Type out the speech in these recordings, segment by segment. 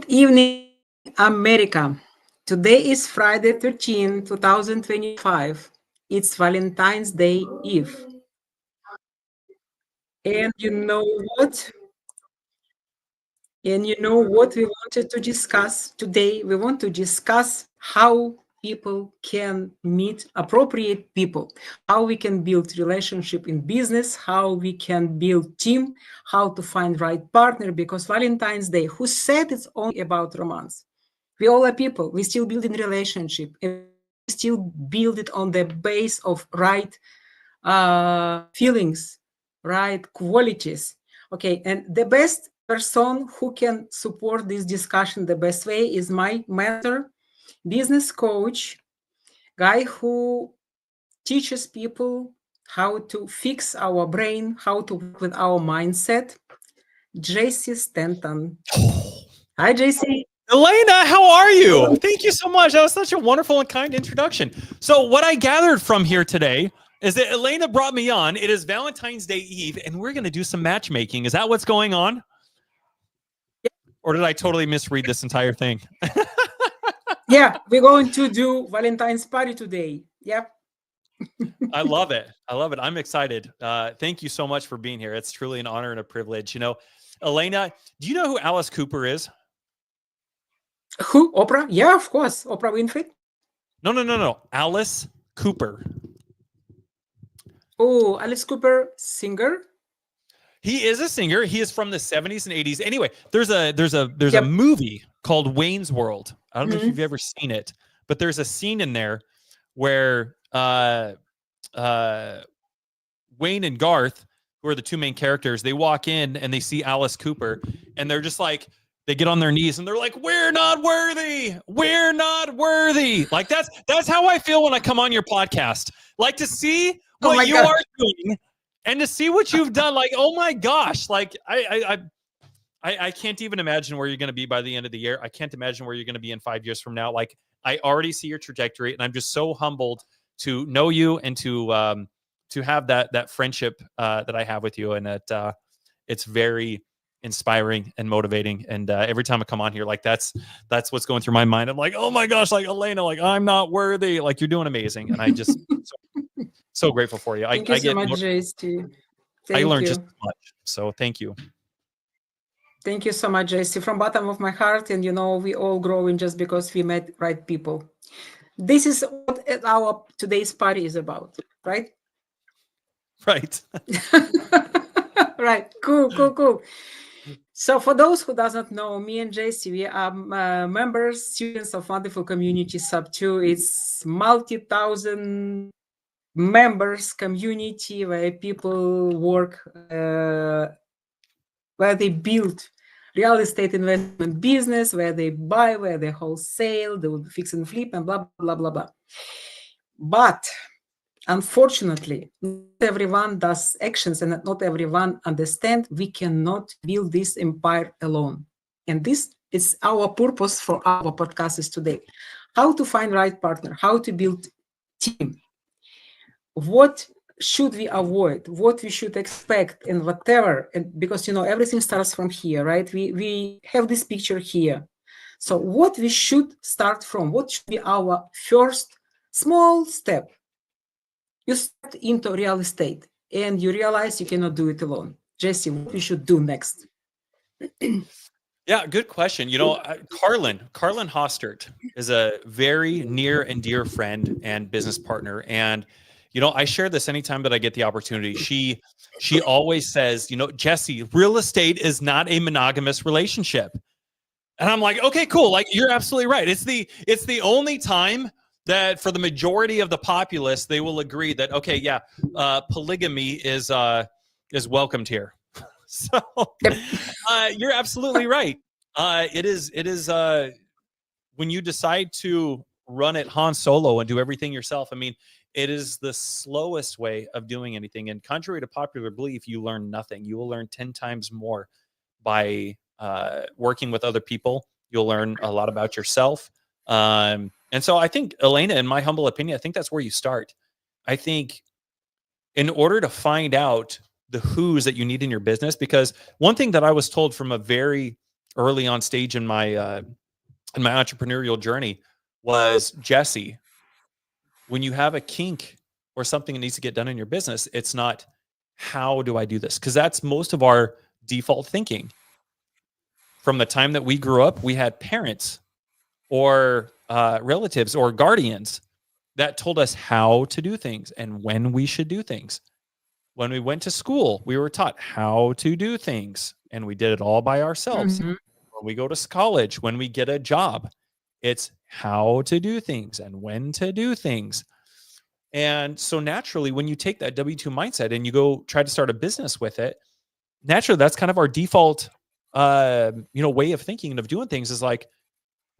Good evening, America. Today is Friday 13, 2025. It's Valentine's Day Eve. And you know what? And you know what we wanted to discuss today? We want to discuss how people can meet appropriate people, how we can build relationship in business, how we can build team, how to find right partner. Because Valentine's Day, who said it's only about romance? We all are people. We still build in relationship. And we still build it on the base of right feelings, right qualities. Okay, and the best person who can support this discussion the best way is my mentor, business coach, guy who teaches people how to fix our brain, how to work with our mindset, Jessie Stanton. Hi, Jessie. Elena, how are you? Thank you so much. That was such a wonderful and kind introduction. So what I gathered from here today is that Elena brought me on. It is Valentine's Day Eve, and we're going to do some matchmaking. Is that what's going on? Or did I totally misread this entire thing? Yeah, we're going to do Valentine's party today. Yep. I love it. I love it. I'm excited. Thank you so much for being here. It's truly an honor and a privilege. You know, Elena, do you know who Alice Cooper is? Who? Oprah? Yeah, of course. Oprah Winfrey. No. Alice Cooper. Oh, Alice Cooper, singer. He is a singer. He is from the 70s and 80s. Anyway, there's a movie called Wayne's World. I don't know if you've ever seen it, but there's a scene in there where Wayne and Garth, who are the two main characters, they walk in and they see Alice Cooper, and they're just like, they get on their knees and they're like, "We're not worthy. We're not worthy." Like that's how I feel when I come on your podcast. Like to see what you are doing and to see what you've done. Like, oh my gosh. Like I can't even imagine where you're going to be by the end of the year. I can't imagine where you're going to be in 5 years from now. Like I already see your trajectory, and I'm just so humbled to know you and to have that friendship that I have with you. And that it's very inspiring and motivating. And every time I come on here, like that's what's going through my mind. I'm like, oh my gosh, like Elena, like I'm not worthy. Like you're doing amazing. And I just so grateful for you. Thank you so much, Jessie. I learned just as much. So thank you. Thank you so much, Jessie, from bottom of my heart. And you know, we all growing just because we met right people. This is what our today's party is about, right? Right. Right. Cool. So for those who doesn't know, me and Jessie, we are members, students of wonderful community Sub2. It's multi-thousand members community where people work, where they build real estate investment business, where they buy, where they wholesale, they will fix and flip and blah, blah, blah, blah. But unfortunately, not everyone does actions and not everyone understands we cannot build this empire alone. And this is our purpose for our podcast today. How to find right partner, how to build team, what should we avoid, what we should expect, and whatever. And because, you know, everything starts from here, right? We have this picture here. So what we should start from, what should be our first small step? You start into real estate and you realize you cannot do it alone. Jessie, what we should do next? Yeah, good question. You know, Carlin Hostert is a very near and dear friend and business partner. And, you know, I share this anytime that I get the opportunity. She always says, you know, Jessie, real estate is not a monogamous relationship. And I'm like, okay, cool. Like you're absolutely right. It's the only time that for the majority of the populace, they will agree that, okay, yeah, polygamy is welcomed here. So you're absolutely right. It is when you decide to run it Han Solo and do everything yourself. I mean, it is the slowest way of doing anything. And contrary to popular belief, you learn nothing. You will learn 10 times more by working with other people. You'll learn a lot about yourself. And so I think, Elena, in my humble opinion, I think that's where you start. I think in order to find out the who's that you need in your business, because one thing that I was told from a very early on stage in my entrepreneurial journey was, Jessie, when you have a kink or something that needs to get done in your business, it's not, how do I do this? Because that's most of our default thinking. From the time that we grew up, we had parents or relatives or guardians that told us how to do things and when we should do things. When we went to school, we were taught how to do things, and we did it all by ourselves. Mhm. When we go to college, when we get a job, it's how to do things and when to do things. And so naturally, when you take that W-2 mindset and you go try to start a business with it, naturally, that's kind of our default, way of thinking and of doing things, is like,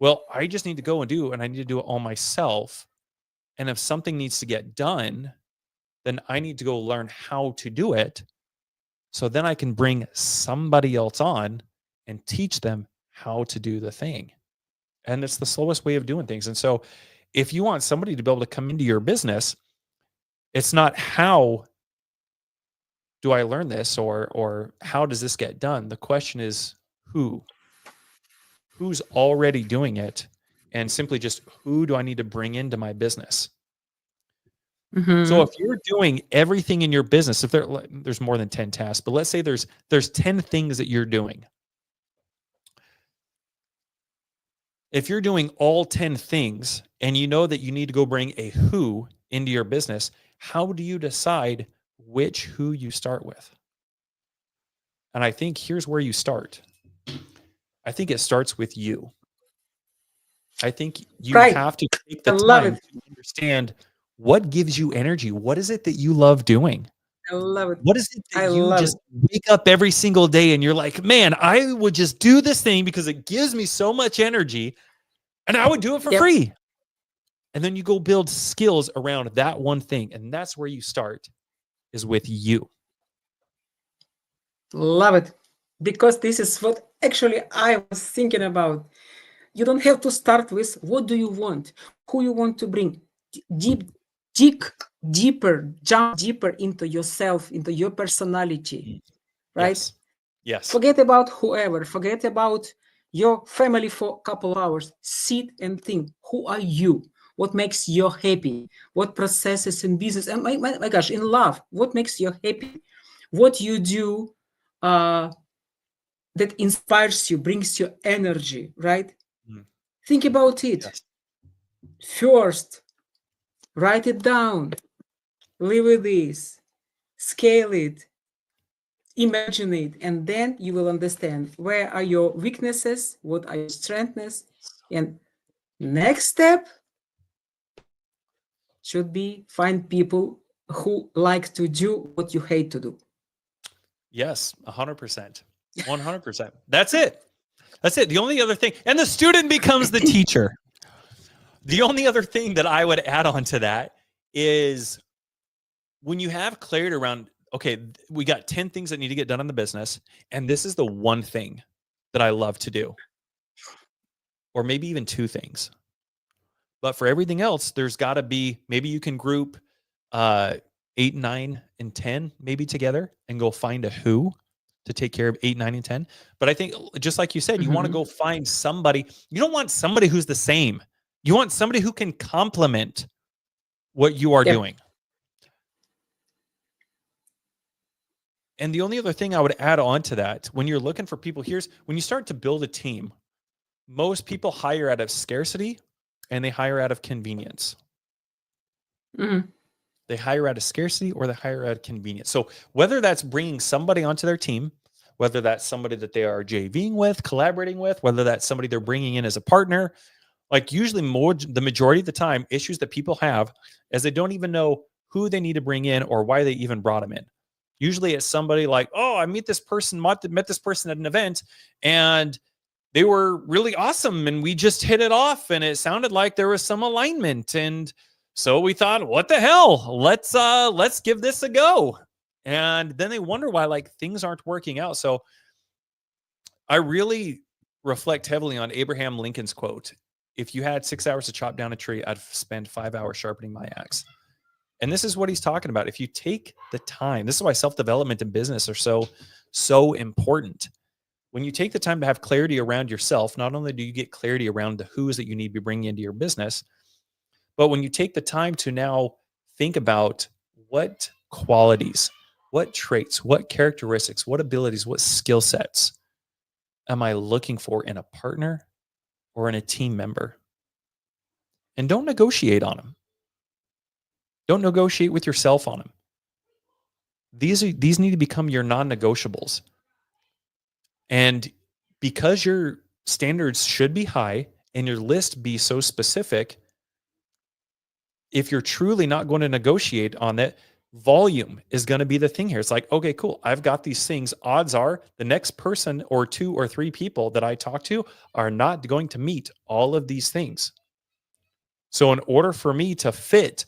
well, I just need to go and do, and I need to do it all myself. And if something needs to get done, then I need to go learn how to do it. So then I can bring somebody else on and teach them how to do the thing. And it's the slowest way of doing things. And so if you want somebody to be able to come into your business, it's not, how do I learn this, or how does this get done? The question is, who's already doing it, and simply just, who do I need to bring into my business? So if you're doing everything in your business, if there's more than 10 tasks, but let's say there's 10 things that you're doing. If you're doing all 10 things and you know that you need to go bring a who into your business, how do you decide which who you start with? And I think here's where you start. I think it starts with you. I think you Right. have to take I the love time it. to understand what gives you energy. What is it that you love doing? I love it. What is it I that you love just it. wake up every single day and you're like, man, I would just do this thing because it gives me so much energy, and I would do it for Yep. free. And then you go build skills around that one thing. And that's where you start, is with you. Love it. Because this is what actually I was thinking about. You don't have to start with what do you want, who you want to bring. Dig deeper, jump deeper into yourself, into your personality, right? Yes. Forget about whoever, forget about your family for a couple hours. Sit and think, who are you? What makes you happy? What processes in business? And my gosh, in love, what makes you happy? What you do that inspires you, brings you energy, right? Mm. Think about it. Yes. First, write it down, live with this, scale it, imagine it, and then you will understand where are your weaknesses, what are your strengths, and next step should be find people who like to do what you hate to do. Yes. 100%. 100%. That's it. That's it. The only other thing, and the student becomes the teacher. The only other thing that I would add on to that is, when you have clarity around, okay, we got 10 things that need to get done in the business, and this is the one thing that I love to do, or maybe even 2 things. But for everything else, there's got to be, maybe you can group 8, 9, and 10 maybe together and go find a who to take care of 8, 9, and 10. But I think, just like you said, you want to go find somebody. You don't want somebody who's the same. You want somebody who can complement what you are doing. And the only other thing I would add on to that, when you're looking for people, here's when you start to build a team, most people hire out of scarcity and they hire out of convenience. They hire out of scarcity or they hire out of convenience. So whether that's bringing somebody onto their team, whether that's somebody that they are JVing with, collaborating with, whether that's somebody they're bringing in as a partner, like usually the majority of the time, issues that people have is they don't even know who they need to bring in or why they even brought them in. Usually it's somebody like, oh, I met this person at an event and they were really awesome and we just hit it off and it sounded like there was some alignment. And so we thought, what the hell? Let's give this a go. And then they wonder why like things aren't working out. So I really reflect heavily on Abraham Lincoln's quote. If you had 6 hours to chop down a tree, I'd spend 5 hours sharpening my axe. And this is what he's talking about. If you take the time, this is why self-development and business are so important. when you take the time to have clarity around yourself, not only do you get clarity around the who's that you need to be bringing into your business, but when you take the time to now think about what qualities, what traits, what characteristics, what abilities, what skill sets am I looking for in a partner or in a team member? And don't negotiate on them. Don't negotiate with yourself on them. These need to become your non-negotiables. And because your standards should be high and your list be so specific, if you're truly not going to negotiate on that, volume is going to be the thing here. It's like, okay, cool. I've got these things. Odds are the next person or 2 or 3 people that I talk to are not going to meet all of these things. So in order for me to fit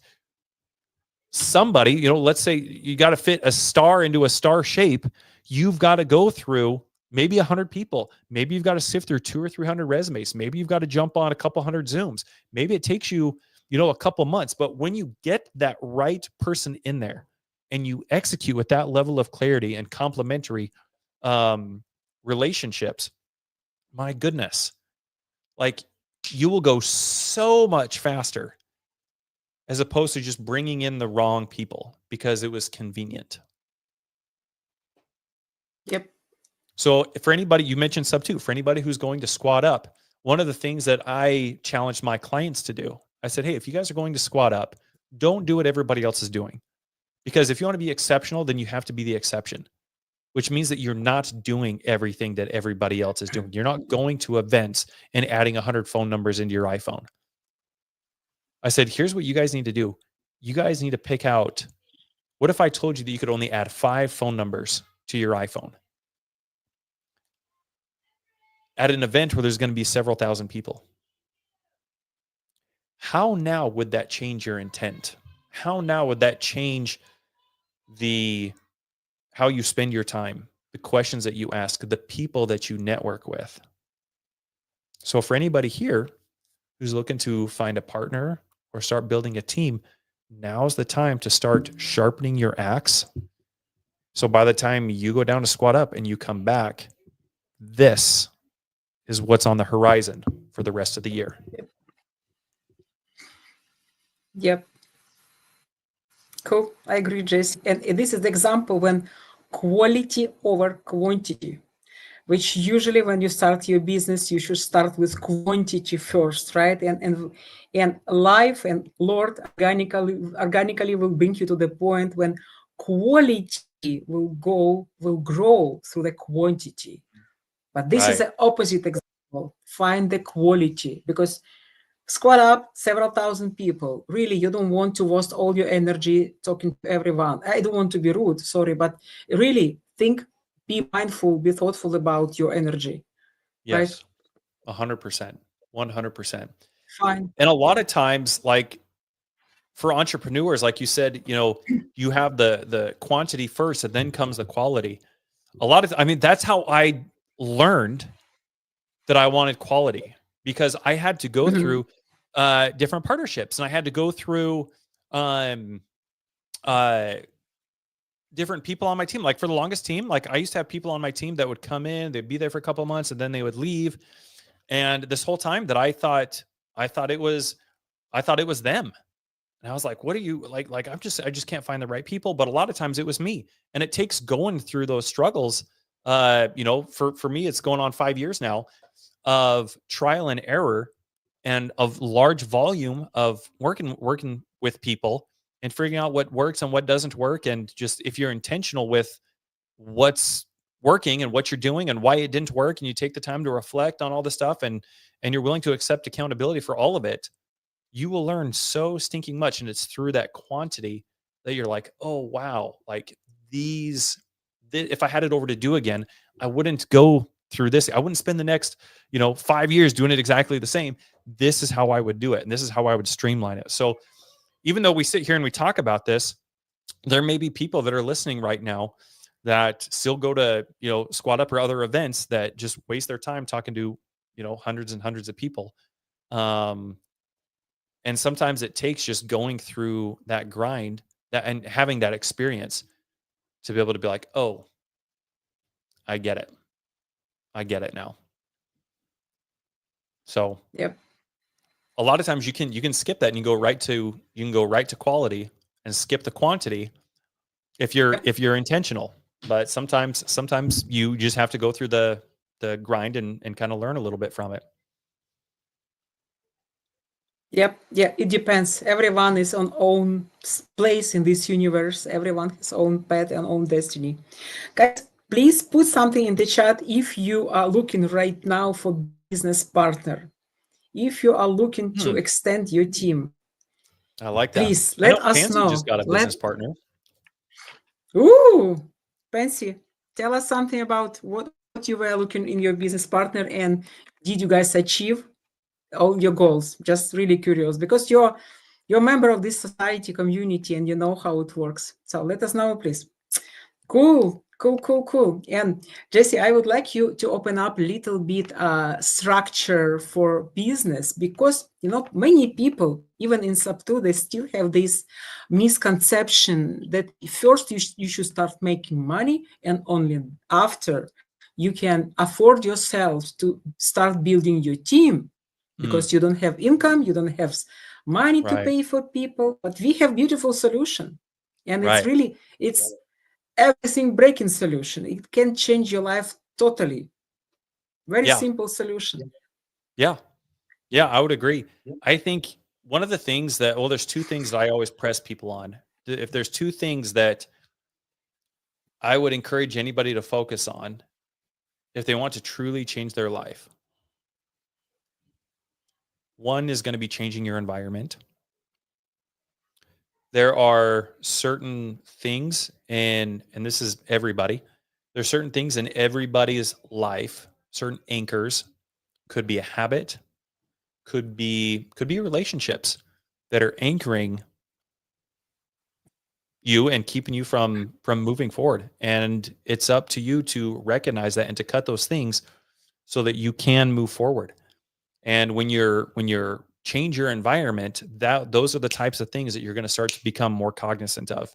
somebody, let's say you got to fit a star into a star shape, you've got to go through maybe 100 people. Maybe you've got to sift through 200 or 300 resumes. Maybe you've got to jump on a couple hundred Zooms. Maybe it takes you, a couple months. But when you get that right person in there and you execute with that level of clarity and complementary relationships, my goodness, like you will go so much faster as opposed to just bringing in the wrong people because it was convenient. Yep. So for anybody, you mentioned sub 2, for anybody who's going to squat up, one of the things that I challenged my clients to do, I said, hey, if you guys are going to squat up, don't do what everybody else is doing. Because if you want to be exceptional, then you have to be the exception, which means that you're not doing everything that everybody else is doing. You're not going to events and adding 100 phone numbers into your iPhone. I said, here's what you guys need to do. You guys need to pick out, what if I told you that you could only add 5 phone numbers to your iPhone at an event where there's going to be several thousand people? How now would that change your intent? How now would that change how you spend your time, the questions that you ask, the people that you network with? So for anybody here who's looking to find a partner or start building a team, now's the time to start sharpening your axe. So by the time you go down to squat up and you come back, this is what's on the horizon for the rest of the year. Yep. Cool. I agree, Jessie. And this is the example when quality over quantity, which usually when you start your business, you should start with quantity first, right? And life and Lord organically will bring you to the point when quality will grow through the quantity. But this is the opposite example. Find the quality, because squad up several thousand people. Really, you don't want to waste all your energy talking to everyone. I don't want to be rude, sorry, but really be mindful, be thoughtful about your energy. Yes, right? 100%, 100%. Fine. And a lot of times, like for entrepreneurs, like you said, you have the quantity first and then comes the quality. That's how I learned that I wanted quality, because I had to go through different partnerships, and I had to go through different people on my team. Like for the longest team, like I used to have people on my team that would come in, they'd be there for a couple of months and then they would leave. And this whole time that I thought it was them. And I was like, what are you like, I just can't find the right people. But a lot of times it was me. And it takes going through those struggles. For me, it's going on 5 years now of trial and error and of large volume of working with people and figuring out what works and what doesn't work. And just, if you're intentional with what's working and what you're doing and why it didn't work, and you take the time to reflect on all the stuff and you're willing to accept accountability for all of it, you will learn so stinking much. And it's through that quantity that you're like, oh, wow. Like if I had it over to do again, I wouldn't go through this. I wouldn't spend the next, 5 years doing it exactly the same. This is how I would do it. And this is how I would streamline it. So even though we sit here and we talk about this, there may be people that are listening right now that still go to, squat up or other events that just waste their time talking to, hundreds and hundreds of people. And sometimes it takes just going through that grind and having that experience to be able to be like, oh, I get it. I get it now. So Yep. a lot of times you can skip that and you can go right to quality and skip the quantity if Yep. you're intentional. But sometimes you just have to go through the grind and kind of learn a little bit from it. Yep. Yeah. It depends. Everyone is on own place in this universe. Everyone has own path and own destiny. Guys, please put something in the chat if you are looking right now for business partner. If you are looking to Hmm, extend your team, I like that. please I let know us Pansy just know. got a business partner. Ooh, Pansy, tell us something about what you were looking in your business partner, and did you guys achieve all your goals? Just really curious because you're a member of this society community and you know how it works. So let us know, please. Cool, cool, cool, cool. And Jessie, I would like you to open up a little bit structure for business because many people, even in sub 2, they still have this misconception that first you should start making money and only after you can afford yourself to start building your team Mm, because you don't have income, you don't have money to right, pay for people, but we have beautiful solution. And right. it's everything breaking solution. It can change your life totally. Very Yeah, simple solution. yeah, yeah. I would agree. I think one of the things that there's two things that I always press people on. If there's two things that I would encourage anybody to focus on if they want to truly change their life, one is going to be changing your environment. There are certain things, and this is everybody. There's certain things in everybody's life, certain anchors, could be a habit, could be relationships that are anchoring you and keeping you from moving forward. And it's up to you to recognize that and to cut those things so that you can move forward. And when you're change your environment, that those are the types of things that you're going to start to become more cognizant of.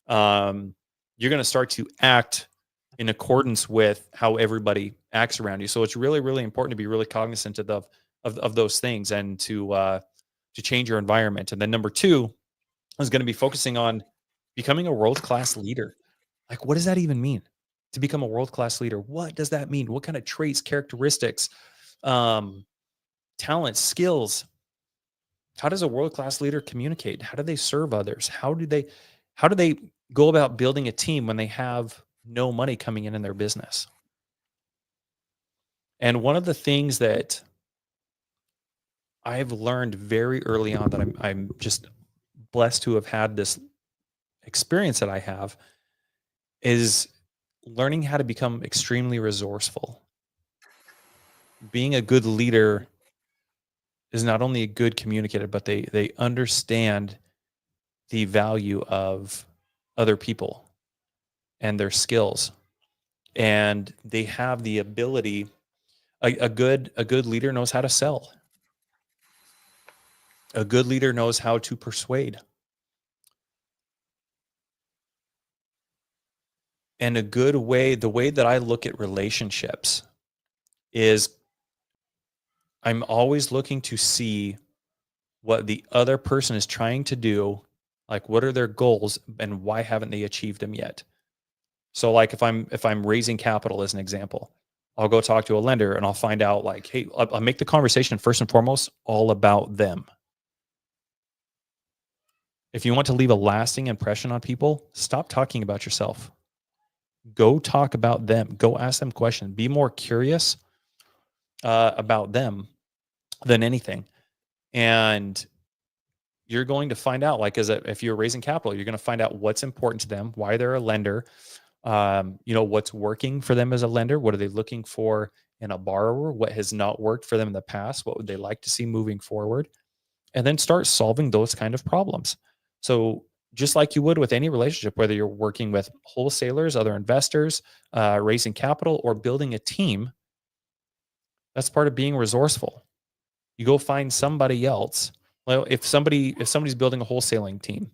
You're going to start to act in accordance with how everybody acts around you. So it's really, really important to be really cognizant of those things and to change your environment. And then number two is going to be focusing on becoming a world-class leader. Like, what does that even mean? To become a world-class leader, what does that mean? What kind of traits, characteristics, um, talents, skills? How does a world-class leader communicate? How do they serve others? How do they go about building a team when they have no money coming in their business? And one of the things that I've learned very early on that I'm just blessed to have had this experience that I have is learning how to become extremely resourceful. Being a good leader is not only a good communicator, but they understand the value of other people and their skills, and they have the ability. A good leader knows how to sell. A good leader knows how to persuade. And the way that I look at relationships is I'm always looking to see what the other person is trying to do, like what are their goals and why haven't they achieved them yet. So like if I'm raising capital as an example, I'll go talk to a lender and I'll find out like, hey, I'll make the conversation first and foremost all about them. If you want to leave a lasting impression on people, stop talking about yourself. Go talk about them. Go ask them questions. Be more curious about them than anything. And you're going to find out, like, if you're raising capital, you're going to find out what's important to them, why they're a lender, what's working for them as a lender, what are they looking for in a borrower, what has not worked for them in the past, what would they like to see moving forward, and then start solving those kind of problems. So just like you would with any relationship, whether you're working with wholesalers, other investors, raising capital, or building a team, that's part of being resourceful. You go find somebody else. Well, if somebody's building a wholesaling team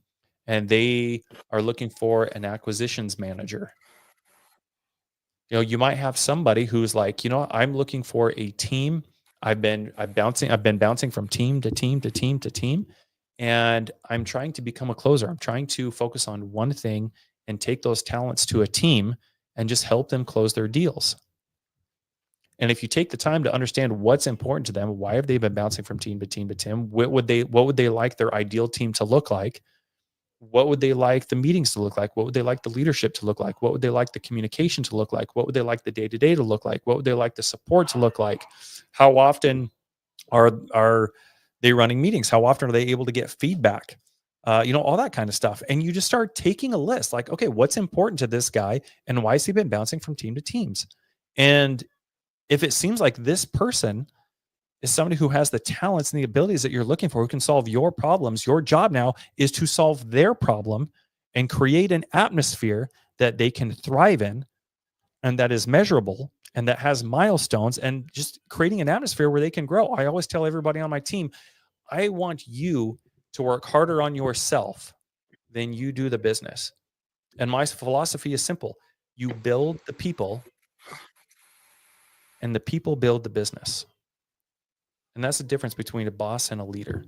and they are looking for an acquisitions manager, You know, you might have somebody who's like, you know, I'm looking for a team. I've been bouncing from team to team to team to team, and I'm trying to become a closer. I'm trying to focus on one thing and take those talents to a team and just help them close their deals. And if you take the time to understand what's important to them, why have they been bouncing from team to team to team? What would they like their ideal team to look like? What would they like the meetings to look like? What would they like the leadership to look like? What would they like the communication to look like? What would they like the day-to-day to look like? What would they like the support to look like? How often are they running meetings? How often are they able to get feedback? You know, all that kind of stuff. And you just start taking a list like, okay, what's important to this guy and why has he been bouncing from team to teams? And if it seems like this person is somebody who has the talents and the abilities that you're looking for, who can solve your problems, your job now is to solve their problem and create an atmosphere that they can thrive in and that is measurable and that has milestones, and just creating an atmosphere where they can grow. I always tell everybody on my team, I want you to work harder on yourself than you do the business. And my philosophy is simple. You build the people and the people build the business. And that's the difference between a boss and a leader.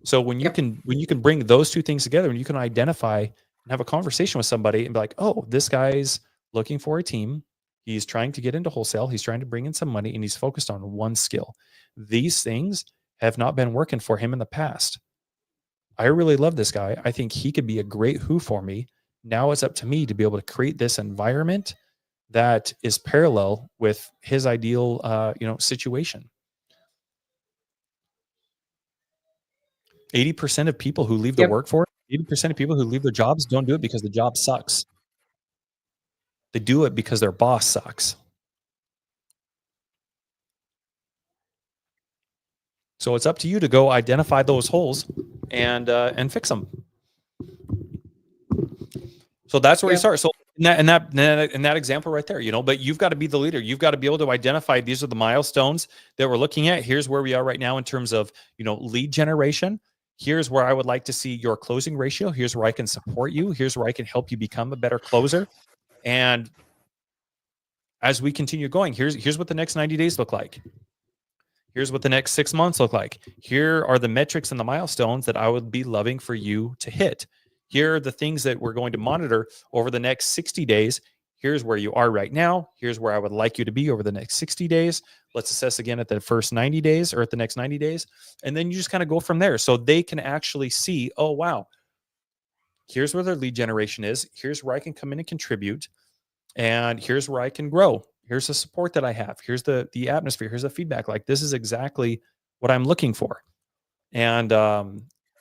So when you can bring those two things together, and you can identify and have a conversation with somebody and be like, oh, this guy's looking for a team. He's trying to get into wholesale. He's trying to bring in some money, and he's focused on one skill. These things have not been working for him in the past. I really love this guy. I think he could be a great who for me. Now it's up to me to be able to create this environment that is parallel with his ideal, situation. 80% of people who leave the workforce, 80% of people who leave their jobs don't do it because the job sucks. They do it because their boss sucks. So it's up to you to go identify those holes and fix them. So that's where you start. So in that example right there, but you've got to be the leader. You've got to be able to identify these are the milestones that we're looking at. Here's where we are right now in terms of, lead generation. Here's where I would like to see your closing ratio. Here's where I can support you. Here's where I can help you become a better closer. And as we continue going, here's what the next 90 days look like. Here's what the next 6 months look like. Here are the metrics and the milestones that I would be loving for you to hit. Here are the things that we're going to monitor over the next 60 days. Here's where you are right now. Here's where I would like you to be over the next 60 days. Let's assess again at the first 90 days or at the next 90 days. And then you just kind of go from there. So they can actually see, oh, wow, here's where their lead generation is. Here's where I can come in and contribute. And here's where I can grow. Here's the support that I have. Here's the atmosphere. Here's the feedback. Like, this is exactly what I'm looking for. And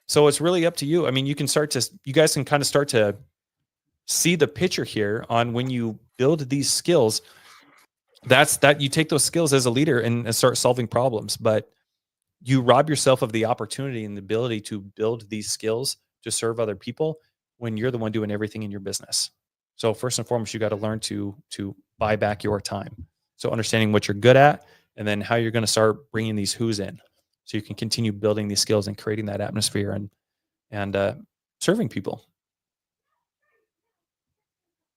so it's really up to you. I mean, you guys can kind of start to see the picture here on when you build these skills. That you take those skills as a leader and start solving problems, but you rob yourself of the opportunity and the ability to build these skills to serve other people when you're the one doing everything in your business. So first and foremost, you got to learn to buy back your time. So understanding what you're good at, and then how you're going to start bringing these who's in, so you can continue building these skills and creating that atmosphere and serving people.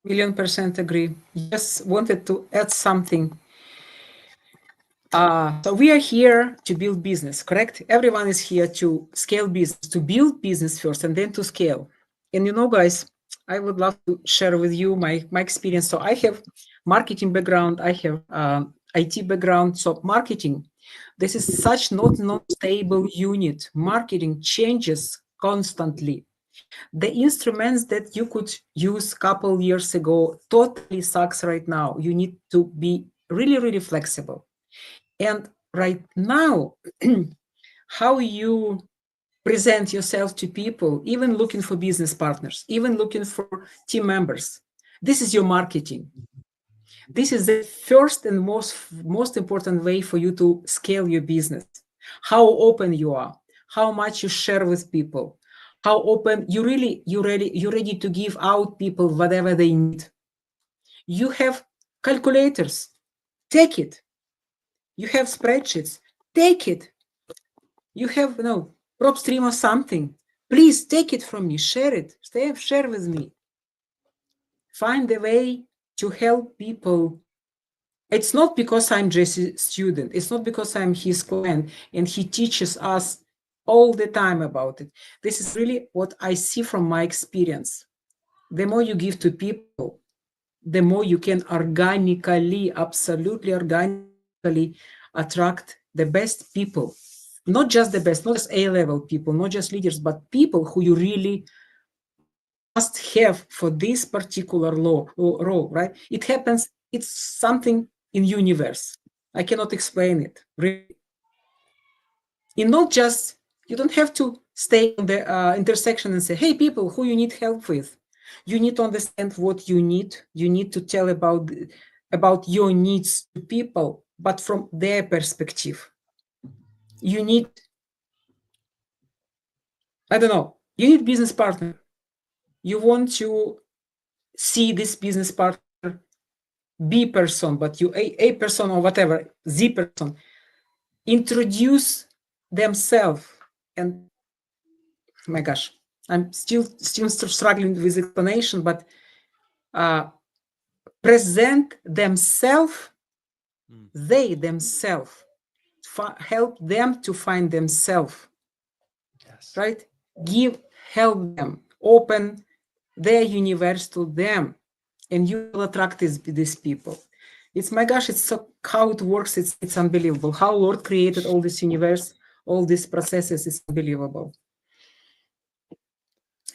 1,000,000% agree. Just wanted to add something. So we are here to build business, correct? Everyone is here to scale business, to build business first and then to scale. And guys, I would love to share with you my experience. So I have marketing background, I have IT background. So marketing, this is such not stable unit. Marketing changes constantly. The instruments that you could use a couple years ago totally sucks right now. You need to be really, really flexible. And right now, how you present yourself to people, even looking for business partners, even looking for team members, this is your marketing. This is the first and most important way for you to scale your business. How open you are, how much you share with people, how open you're ready to give out people whatever they need. You have calculators, take it. You have spreadsheets, take it. You have prop stream or something, please take it from me, share it, share with me. Find a way to help people. It's not because I'm Jesse's student. It's not because I'm his client and he teaches us all the time about it. This is really what I see from my experience. The more you give to people, the more you can organically, absolutely organically attract the best people. Not just the best, not just A-level people, not just leaders, but people who you really must have for this particular role, right? It happens, it's something in universe. I cannot explain it, really. And not just, you don't have to stay on the intersection and say, hey, people, who you need help with. You need to understand what you need. You need to tell about your needs to people, but from their perspective. You need, I don't know, you need business partner. You want to see this business partner B person, but you A person or whatever, Z person, introduce themselves. And my gosh, I'm still struggling with explanation, but present themselves, they themselves, help them to find themselves. Yes. Right? Help them, open their universe to them, and you will attract these people. It's, my gosh, it's so how it works. It's unbelievable. How Lord created all this universe, all these processes is unbelievable.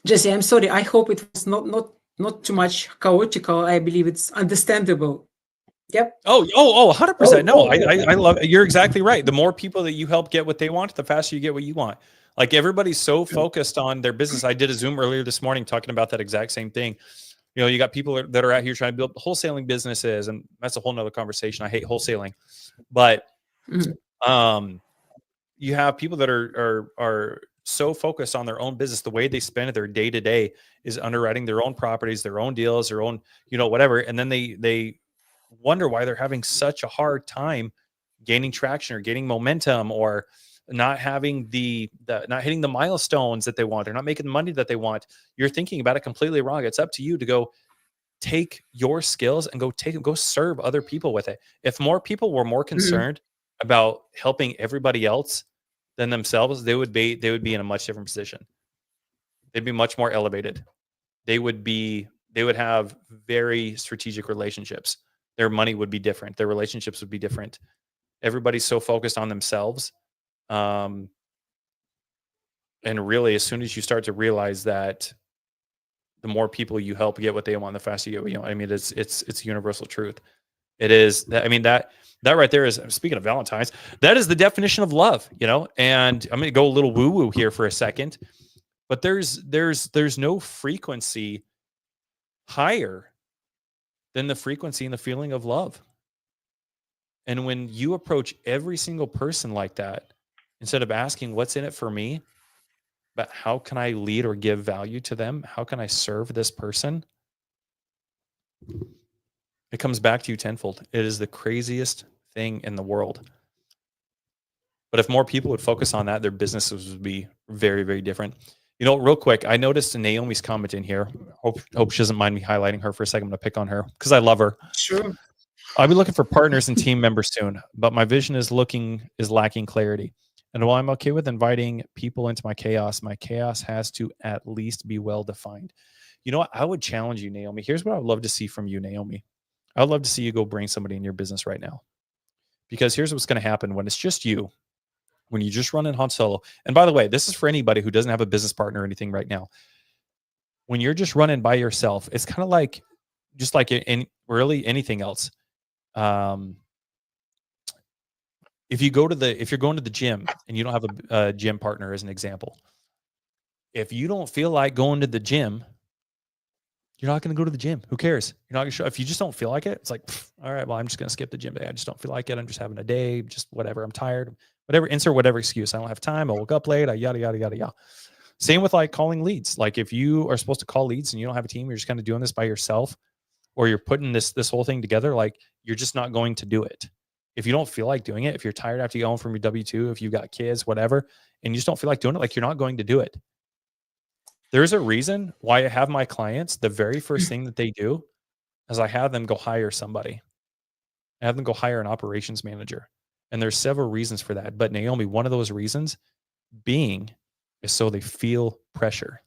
Jessie, I'm sorry. I hope it was not too much chaotical. I believe it's understandable. Yep. 100%. No, I love it. You're exactly right. The more people that you help get what they want, the faster you get what you want. Like everybody's so focused on their business. I did a Zoom earlier this morning talking about that exact same thing. You know, you got people that are out here trying to build wholesaling businesses, and that's a whole nother conversation. I hate wholesaling, but you have people that are so focused on their own business. The way they spend their day to day is underwriting their own properties, their own deals, their own, whatever. And then they wonder why they're having such a hard time gaining traction or gaining momentum, or not having not hitting the milestones that they want, or not making the money that they want. You're thinking about it completely wrong. It's up to you to go take your skills and go serve other people with it. If more people were more concerned about helping everybody else than themselves, they would be in a much different position. They'd be much more elevated. They would have very strategic relationships. Their money would be different. Their relationships would be different. Everybody's so focused on themselves. And really, as soon as you start to realize that the more people you help get what they want, the faster you get what you want. I mean, it's universal truth. It is that. I mean, that right there is, speaking of Valentine's, that is the definition of love, and I'm going to go a little woo woo here for a second, but there's no frequency higher than the frequency and the feeling of love. And when you approach every single person like that, instead of asking what's in it for me, but how can I lead or give value to them? How can I serve this person? It comes back to you tenfold. It is the craziest thing in the world. But if more people would focus on that, their businesses would be very, very different. Real quick, I noticed Naomi's comment in here. Hope she doesn't mind me highlighting her for a second. I'm going to pick on her because I love her. Sure. I'll be looking for partners and team members soon, but my vision is lacking clarity. And while I'm okay with inviting people into my chaos has to at least be well defined. You know what? I would challenge you, Naomi. Here's what I would love to see from you, Naomi. I would love to see you go bring somebody in your business right now. Because here's what's going to happen when it's just you, when you just run in Han Solo. And by the way, this is for anybody who doesn't have a business partner or anything right now. When you're just running by yourself, it's kind of like, just like in really anything else. If you're going to the gym and you don't have a gym partner, as an example, if you don't feel like going to the gym, you're not going to go to the gym. Who cares? You're not going to show. If you just don't feel like it, it's like, all right, well, I'm just going to skip the gym today. I just don't feel like it. I'm just having a day, just whatever. I'm tired, whatever, insert whatever excuse. I don't have time. I woke up late. Yada, yada, yada, yada. Same with like calling leads. Like if you are supposed to call leads and you don't have a team, you're just kind of doing this by yourself, or you're putting this whole thing together, like you're just not going to do it. If you don't feel like doing it, if you're tired after you go home from your W-2, if you've got kids, whatever, and you just don't feel like doing it, like you're not going to do it. There's a reason why I have my clients, the very first thing that they do is I have them go hire somebody. I have them go hire an operations manager. And there's several reasons for that. But Naomi, one of those reasons being is so they feel pressure.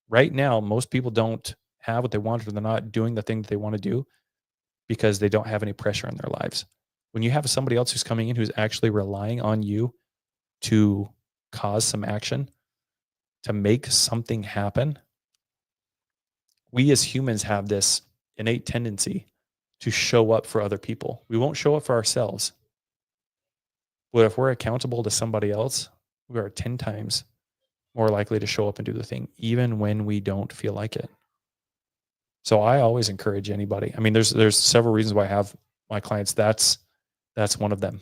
Right now, most people don't have what they want, or they're not doing the thing that they want to do because they don't have any pressure in their lives. When you have somebody else who's coming in who's actually relying on you to cause some action, to make something happen, we as humans have this innate tendency to show up for other people. We won't show up for ourselves. But if we're accountable to somebody else, we are 10 times more likely to show up and do the thing, even when we don't feel like it. So I always encourage anybody. I mean, there's several reasons why I have my clients. That's one of them,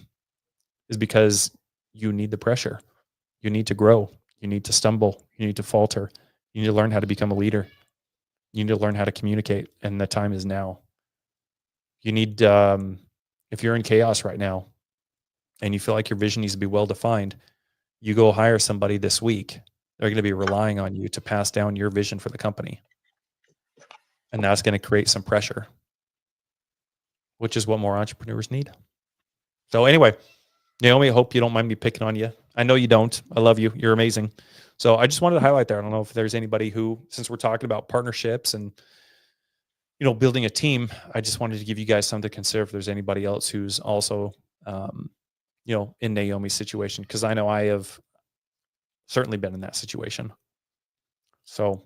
is because you need the pressure. You need to grow. You need to stumble. You need to falter. You need to learn how to become a leader. You need to learn how to communicate. And the time is now. You need, if you're in chaos right now and you feel like your vision needs to be well defined, you go hire somebody this week. They're going to be relying on you to pass down your vision for the company. And that's going to create some pressure, which is what more entrepreneurs need. So anyway, Naomi, I hope you don't mind me picking on you. I know you don't. I love you. You're amazing. So I just wanted to highlight there. I don't know if there's anybody who, since we're talking about partnerships and, you know, building a team, I just wanted to give you guys something to consider if there's anybody else who's also, you know, in Naomi's situation, because I know I have certainly been in that situation. So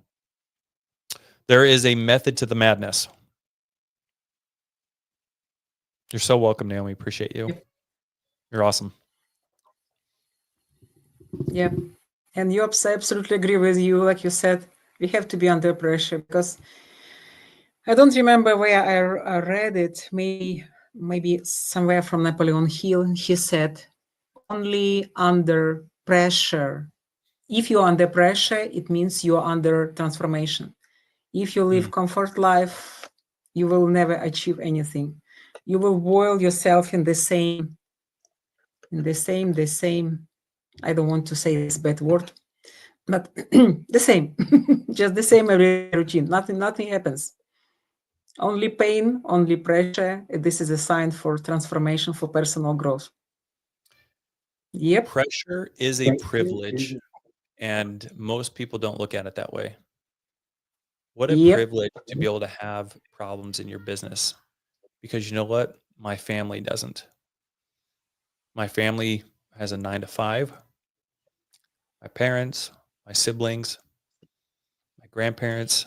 there is a method to the madness. You're so welcome, Naomi. Appreciate you. You're awesome. Yeah. And you absolutely agree with you. Like you said, we have to be under pressure, because I don't remember where I read it. Maybe somewhere from Napoleon Hill. He said, only under pressure. If you're under pressure, it means you're under transformation. If you live comfort life, you will never achieve anything. You will boil yourself in the same, I don't want to say this bad word, but the same, just the same every routine. Nothing happens. Only pain, only pressure. This is a sign for transformation, for personal growth. Yep. Pressure is a privilege, and most people don't look at it that way. What a privilege to be able to have problems in your business, because you know what? My family doesn't. My family has a 9-to-5. My parents, my siblings, my grandparents,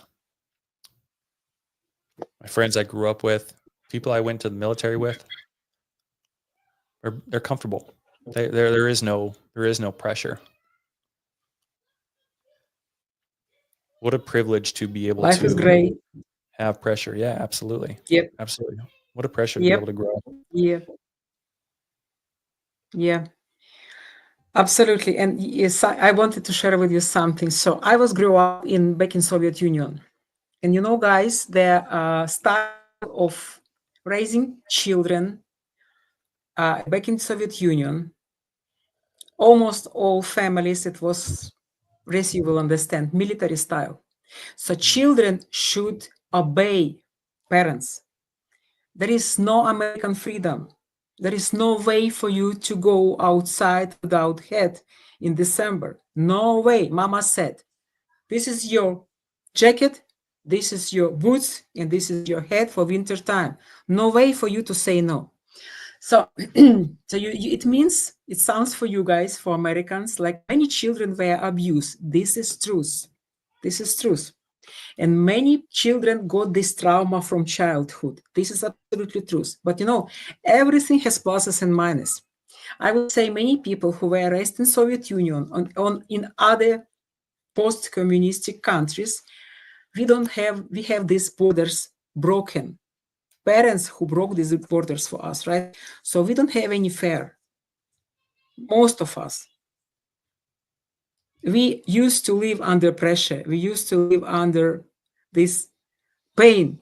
my friends I grew up with, people I went to the military with, they're comfortable. There is no pressure. What a privilege to be able Life to is great. have pressure. Yeah, absolutely. Yep. Absolutely. What a pressure to be able to grow. Yeah. Absolutely. And yes, I wanted to share with you something. So I grew up back in Soviet Union. And you know, guys, the style of raising children back in Soviet Union, almost all families, it was, as you will understand, military style. So children should obey parents. There is no American freedom. There is no way for you to go outside without hat in December. No way. Mama said, this is your jacket, this is your boots, and this is your hat for winter time. No way for you to say no. So, it means, it sounds for you guys, for Americans, like many children were abused. This is truth. This is truth. And many children got this trauma from childhood. This is absolutely truth. But you know, everything has pluses and minuses. I would say many people who were raised in Soviet Union, in other post-communistic countries, we have these borders broken. Parents who broke these borders for us, right? So we don't have any fear. Most of us. We used to live under pressure. We used to live under this pain.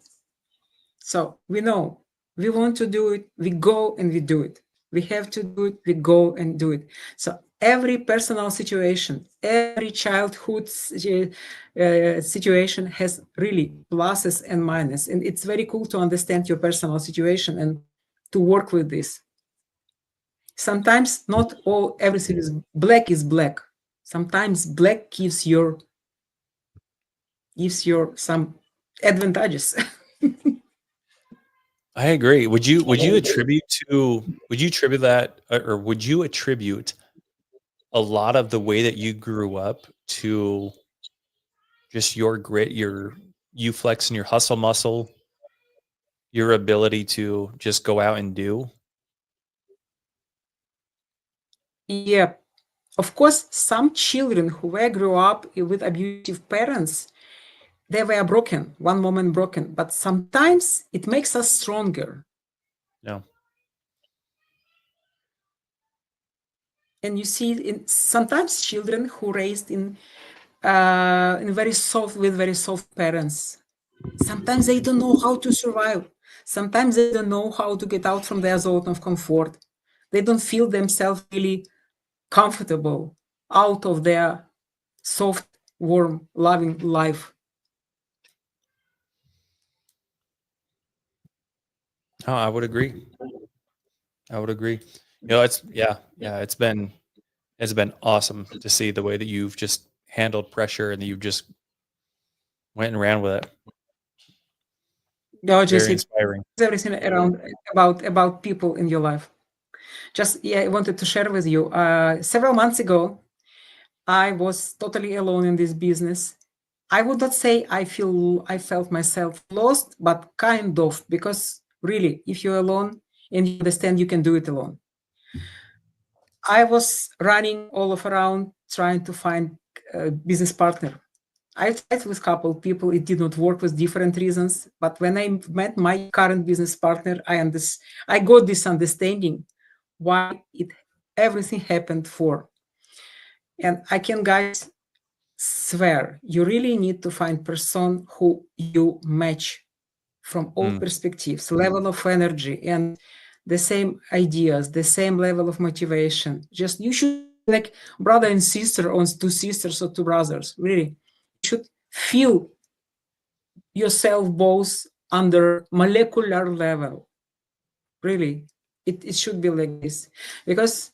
So we know we want to do it, we go and we do it. We have to do it, we go and do it. So every personal situation, every childhood situation has really pluses and minuses, and it's very cool to understand your personal situation and to work with this. Sometimes not all everything is black. Sometimes black gives your some advantages. I agree. Would you attribute that, or would you attribute a lot of the way that you grew up to just your grit, you flexing your hustle muscle, your ability to just go out and do? Yeah, of course, some children who were grew up with abusive parents, they were broken, one moment broken, but sometimes it makes us stronger. No. And you see, sometimes children who raised in very soft with very soft parents, sometimes they don't know how to survive. Sometimes they don't know how to get out from their zone of comfort. They don't feel themselves really comfortable out of their soft, warm, loving life. Oh, I would agree. I would agree. It's yeah, it's been awesome to see the way that you've just handled pressure and that you've just went and ran with it. No, Very Jesse, inspiring. everything around about people in your life. Just yeah, I wanted to share with you. Several months ago, I was totally alone in this business. I would not say I felt myself lost, but kind of, because really, if you're alone and you understand you can do it alone. I was running all of around trying to find a business partner. I tried with a couple people, it did not work with different reasons. But when I met my current business partner, I got this understanding why it everything happened for. And I can, guys, swear you really need to find person who you match from all Mm. perspectives, level of energy, and the same ideas, the same level of motivation. Just you should like brother and sister, or two sisters or two brothers. Really, you should feel yourself both under molecular level. Really, it should be like this. Because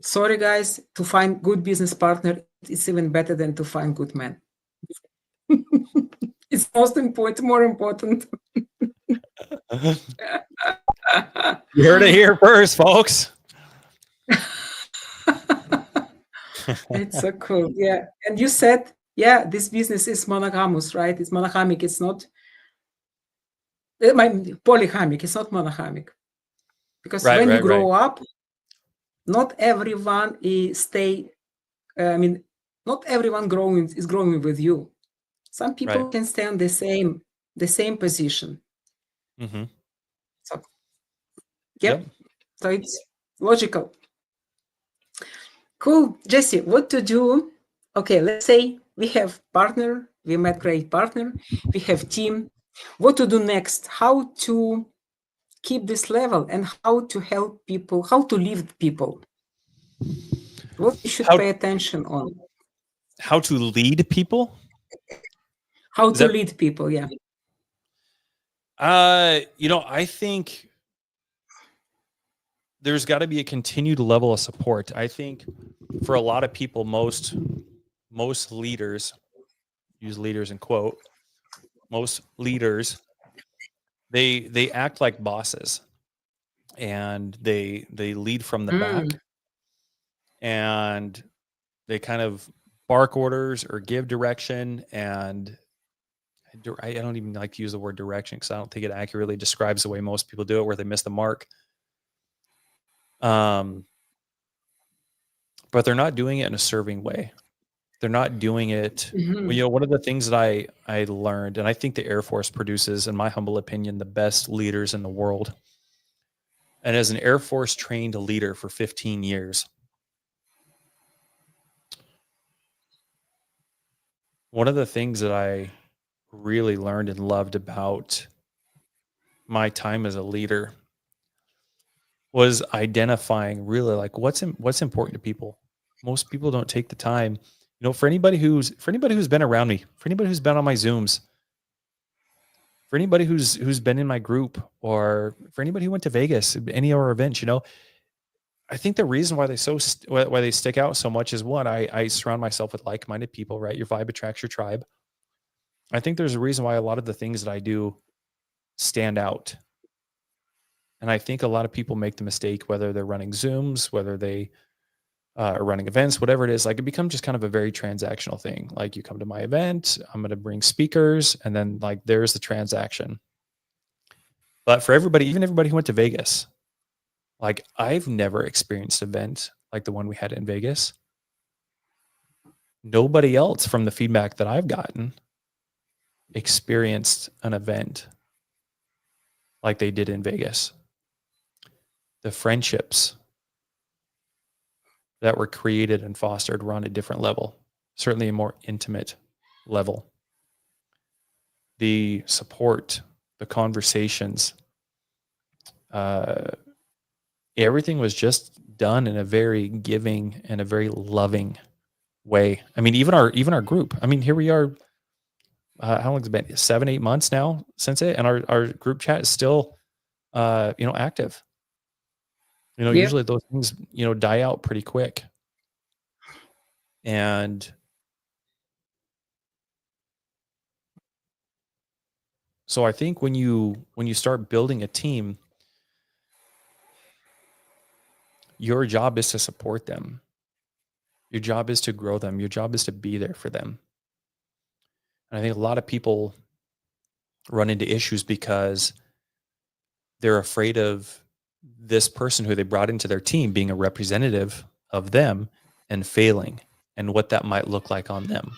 sorry guys, to find good business partner, it's even better than to find good man. It's most important, more important. You heard it here first, folks. It's so cool. Yeah. And you said, yeah, this business is monogamous, right? It's monogamic. It's not polygamic. It's not monogamic. Because Right, when you right, right. grow up, not everyone is stay. I mean, not everyone growing is growing with you. Some Right. people can stay on the same position. Hmm. So Yep. yep. So it's logical. Cool, Jesse. What to do? Okay, let's say we have partner. We met great partner. We have team. What to do next? How to keep this level and how to help people? How to lift people? What we should How pay attention on? how to lead people? How Is to that lead people? Yeah. I think there's got to be a continued level of support. I think for a lot of people, most leaders, use leaders in quote, most leaders, they act like bosses, and they lead from the back, Mm, and they kind of bark orders or give direction. And I don't even like to use the word direction because I don't think it accurately describes the way most people do it, where they miss the mark. Um, but they're not doing it in a serving way. They're not doing it. Well, mhm. one of the things that I learned, and I think the Air Force produces, in my humble opinion, the best leaders in the world. And as an Air Force trained leader for 15 years, one of the things that I really learned and loved about my time as a leader was identifying really like what's important to people. Most people don't take the time. For anybody who's been around me, for anybody who's been on my Zooms, for anybody who's been in my group, or for anybody who went to Vegas, any of our events, I think the reason why why they stick out so much is, one, I surround myself with like-minded people, right? Your vibe attracts your tribe. I think there's a reason why a lot of the things that I do stand out. And I think a lot of people make the mistake, whether they're running Zooms, whether they are running events, whatever it is, like it becomes just kind of a very transactional thing. Like, you come to my event, I'm going to bring speakers, and then like there's the transaction. But for everybody, even everybody who went to Vegas, like, I've never experienced an event like the one we had in Vegas. Nobody else, from the feedback that I've gotten, experienced an event like they did in Vegas. The friendships that were created and fostered were on a different level, certainly a more intimate level. The support, the conversations, everything was just done in a very giving and a very loving way. I mean, even our group. I mean, here we are. How long has it been? 7-8 months now since it, and our group chat is still, active. Yeah. Usually those things, die out pretty quick. And so I think when you start building a team, your job is to support them. Your job is to grow them. Your job is to be there for them. And I think a lot of people run into issues because they're afraid of this person who they brought into their team being a representative of them and failing, and what that might look like on them.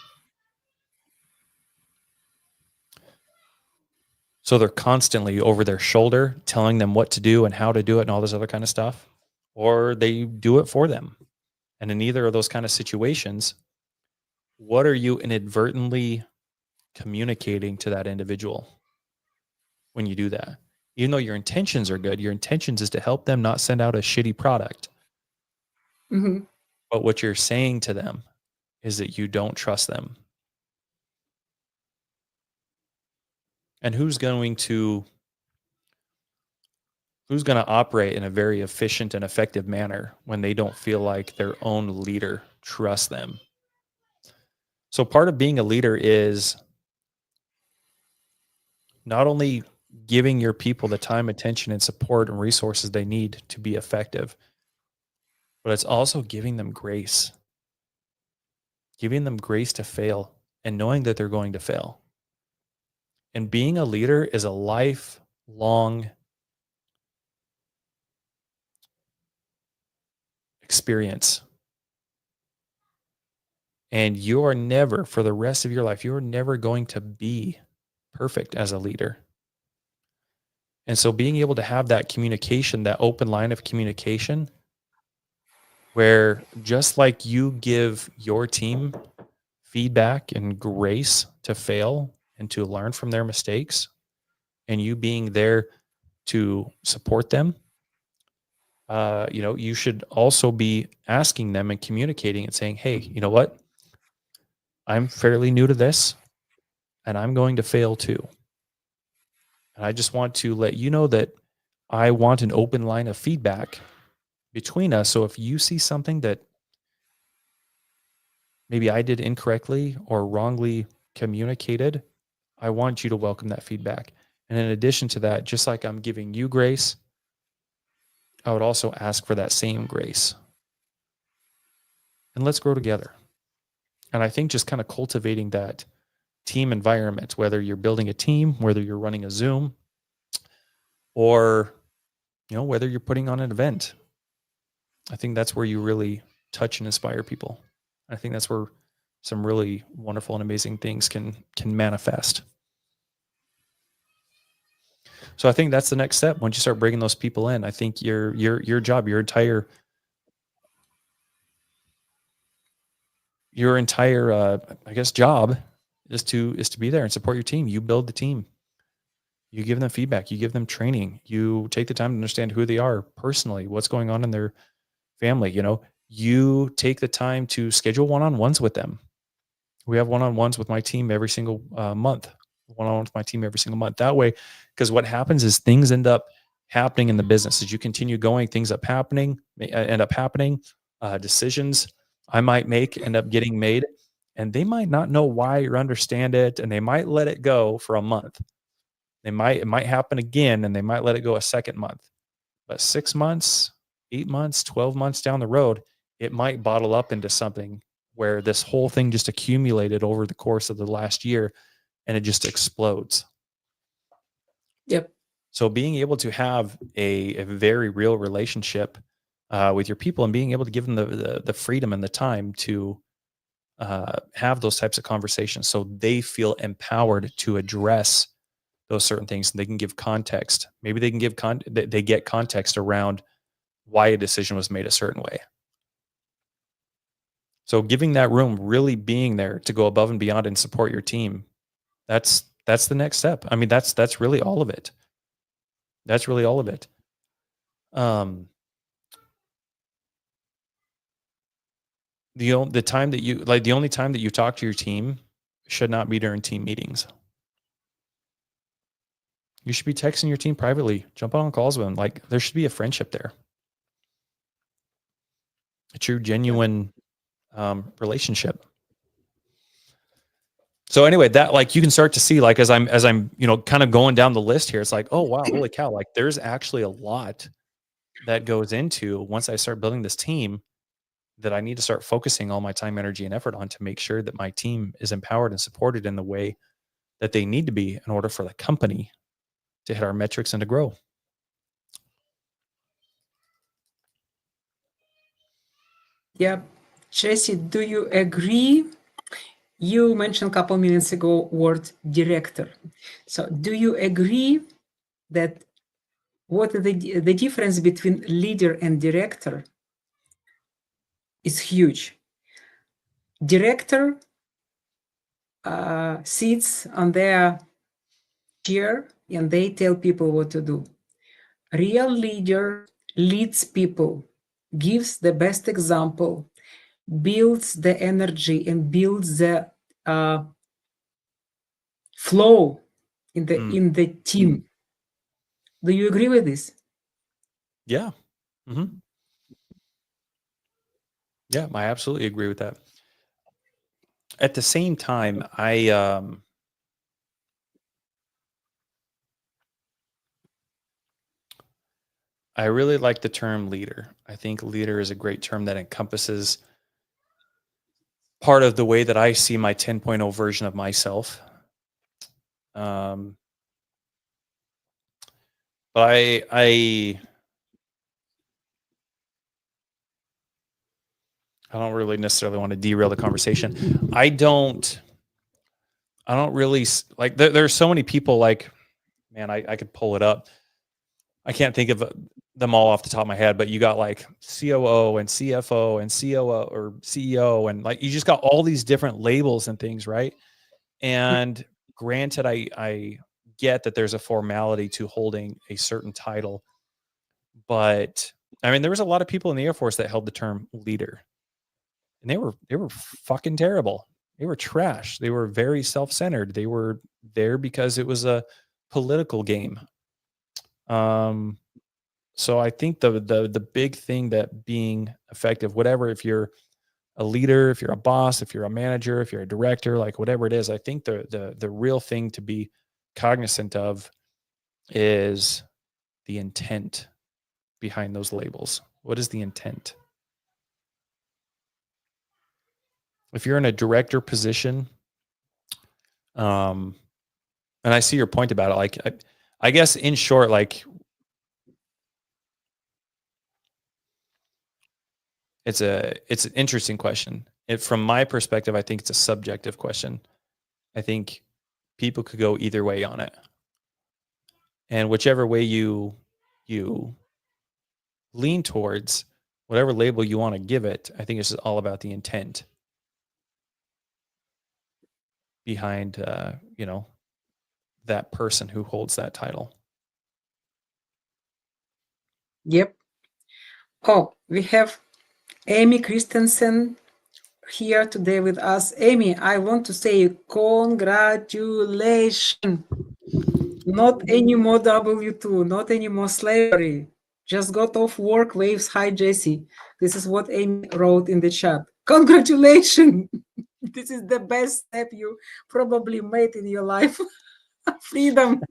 So they're constantly over their shoulder telling them what to do and how to do it and all this other kind of stuff, or they do it for them. And in either of those kind of situations, what are you inadvertently communicating to that individual when you do that? Even though your intentions are good, your intentions is to help them not send out a shitty product. Mm-hmm. But what you're saying to them is that you don't trust them. And who's going to operate in a very efficient and effective manner when they don't feel like their own leader trusts them? So part of being a leader is not only giving your people the time, attention, and support and resources they need to be effective, but it's also giving them grace. Giving them grace to fail and knowing that they're going to fail. And being a leader is a lifelong experience. And you are never, for the rest of your life, you're never going to be perfect as a leader. And so being able to have that communication, that open line of communication, where just like you give your team feedback and grace to fail and to learn from their mistakes, and you being there to support them, you should also be asking them and communicating and saying, hey, you know what? I'm fairly new to this and I'm going to fail too. And I just want to let you know that I want an open line of feedback between us. So if you see something that maybe I did incorrectly or wrongly communicated, I want you to welcome that feedback. And in addition to that, just like I'm giving you grace, I would also ask for that same grace. And let's grow together. And I think just kind of cultivating that team environment, whether you're building a team, whether you're running a Zoom, or whether you're putting on an event, I think that's where you really touch and inspire people. I think that's where some really wonderful and amazing things can manifest. So I think that's the next step. Once you start bringing those people in, I think your job, your entire job is to be there and support your team. You build the team. You give them feedback. You give them training. You take the time to understand who they are personally, what's going on in their family. you take the time to schedule one-on-ones with them. We have one-on-ones with my team every single month. One-on-ones with my team every single month. That way, because what happens is things end up happening in the business. As you continue going, things end up happening. Decisions I might make end up getting made, and they might not know why or understand it, and they might let it go for a month. It might happen again, and they might let it go a second month. But 6 months, 8 months, 12 months down the road, it might bottle up into something where this whole thing just accumulated over the course of the last year and it just explodes. Yep. So being able to have a very real relationship with your people and being able to give them the freedom and the time to have those types of conversations so they feel empowered to address those certain things, and they can give context. Maybe they can give they get context around why a decision was made a certain way. So giving that room, really being there to go above and beyond and support your team, that's the next step. I mean, that's really all of it. That's really all of it. The time that you the only time that you talk to your team should not be during team meetings. You should be texting your team privately, jump on calls with them. Like, there should be a friendship there, a true, genuine relationship. So anyway, that, like, you can start to see, like, as I'm kind of going down the list here, it's like, oh wow, holy cow, like there's actually a lot that goes into, once I start building this team, that I need to start focusing all my time, energy, and effort on to make sure that my team is empowered and supported in the way that they need to be in order for the company to hit our metrics and to grow. Yeah. Jessie, do you agree? You mentioned a couple minutes ago word director. So do you agree that what the difference between leader and director is huge? Director sits on their chair and they tell people what to do. Real leader leads people, gives the best example, builds the energy and builds the flow in the team. Do you agree with this? Yeah. Mm-hmm. Yeah, I absolutely agree with that. At the same time, I really like the term leader. I think leader is a great term that encompasses part of the way that I see my 10.0 version of myself. But I don't really necessarily want to derail the conversation. I don't really like, there's so many people, like, man, I could pull it up. I can't think of them all off the top of my head, but you got like COO and CFO and COO or CEO, and like, you just got all these different labels and things, right? And granted, I get that there's a formality to holding a certain title, but I mean, there was a lot of people in the Air Force that held the term leader, and they were fucking terrible. They were trash. They were very self-centered. They were there because it was a political game. So I think the big thing that being effective, whatever, if you're a leader, if you're a boss, if you're a manager, if you're a director, like whatever it is, I think the real thing to be cognizant of is the intent behind those labels. What is the intent? If you're in a director position, and I see your point about it, like, I guess in short, like, it's an interesting question. From my perspective, I think it's a subjective question. I think people could go either way on it, and whichever way you lean towards, whatever label you want to give it, I think it's just all about the intent behind that person who holds that title. Yep. Oh, we have Amy Christensen here today with us. Amy, I want to say congratulations. Not any more W2, not any more slavery. Just got off work, waves. Hi, Jessie. This is what Amy wrote in the chat. Congratulations. This is the best step you probably made in your life. Freedom.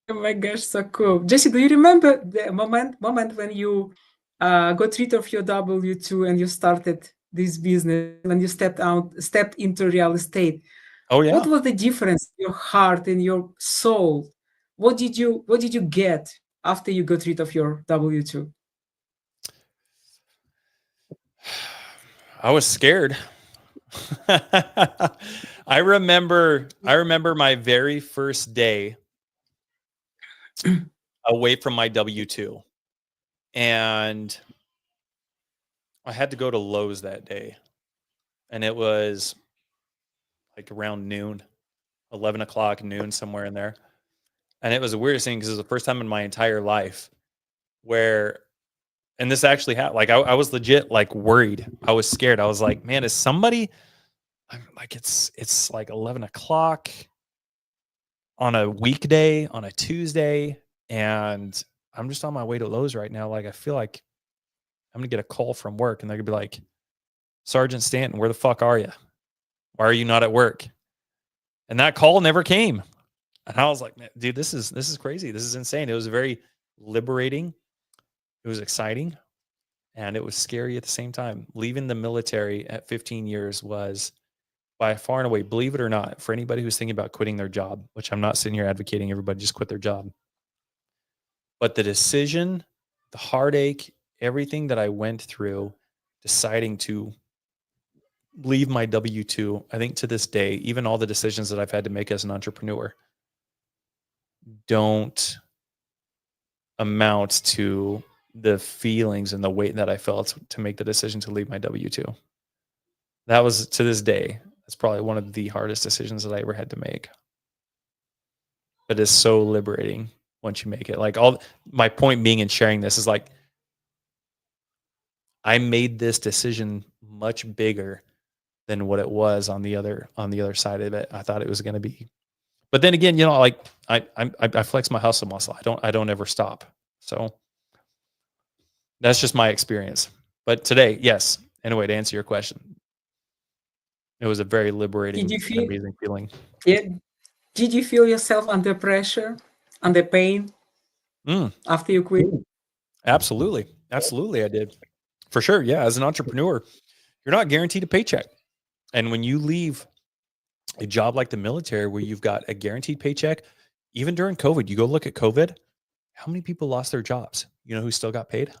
Oh my gosh, so cool. Jessie, do you remember the moment when you got rid of your W2 and you started this business, when you stepped into real estate? Oh yeah. What was the difference in your heart, in your soul? What did you get after you got rid of your W2? I was scared. I remember my very first day away from my W2, and I had to go to Lowe's that day, and it was like around noon, 11 o'clock, noon, somewhere in there. And it was the weirdest thing because it was the first time in my entire life where, and this actually happened, like I was legit like worried. I was scared. I was like, man, is somebody, I'm like, it's like 11 o'clock on a weekday, on a Tuesday, and I'm just on my way to Lowe's right now. Like, I feel like I'm gonna get a call from work and they're gonna be like, Sergeant Stanton, where the fuck are you? Why are you not at work? And that call never came. And I was like, man, dude, this is crazy. This is insane. It was very liberating. It was exciting. And it was scary at the same time. Leaving the military at 15 years was by far and away, believe it or not, for anybody who's thinking about quitting their job, which I'm not sitting here advocating everybody just quit their job. But the decision, the heartache, everything that I went through deciding to leave my W2, I think to this day, even all the decisions that I've had to make as an entrepreneur don't amount to the feelings and the weight that I felt to make the decision to leave my W2. That was, to this day, that's probably one of the hardest decisions that I ever had to make. But it's so liberating once you make it. Like, all my point being in sharing this is like, I made this decision much bigger than what it was on the other side of it. I thought it was going to be. But then again, you know, like I flex my hustle muscle. I don't ever stop. So that's just my experience. But today, yes. Anyway, to answer your question, it was a very liberating, amazing feeling. Yeah. Did you feel yourself under pressure, under pain after you quit? Absolutely. Absolutely, I did. For sure. Yeah. As an entrepreneur, you're not guaranteed a paycheck. And when you leave a job like the military where you've got a guaranteed paycheck, even during COVID, you go look at COVID, how many people lost their jobs? You know who still got paid?